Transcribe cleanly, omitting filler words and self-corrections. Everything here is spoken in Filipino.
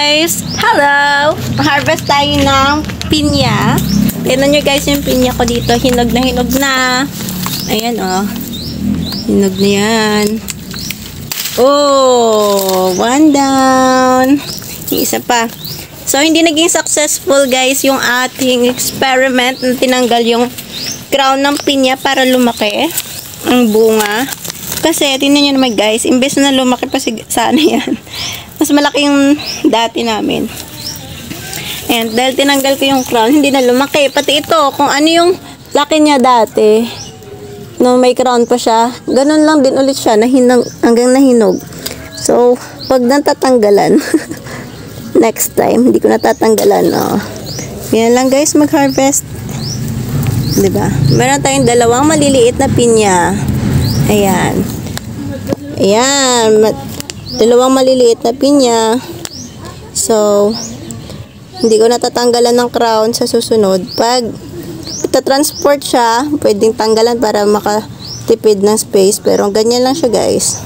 guys! Hello! Harvest tayo ng pinya. Tignan nyo guys yung pinya ko dito. Hinog na hinog na. Ayan oh. Hinog na yan. Oh! One down. Yung isa pa. So, hindi naging successful guys yung ating experiment na tinanggal yung crown ng pinya para lumaki ang bunga. Kasi, tingnan nyo naman guys, imbes na lumaki pa sana yan. Mas malaki yung dati namin. And dahil tinanggal ko yung crown, hindi na lumaki. Pati ito, kung ano yung laki niya dati, no, may crown pa siya, ganun lang din ulit siya, hanggang nahinog. So, pag natatanggalan, next time, hindi ko natatanggalan. Oh. Yan lang guys, mag-harvest. Diba? Meron tayong dalawang maliliit na pinya. Ayan. Ayan. Dalawang maliliit na pinya. So, hindi ko natatanggalan ng crown sa susunod. Pag ita-transport siya, pwedeng tanggalan para makatipid ng space. Pero ganyan lang siya guys.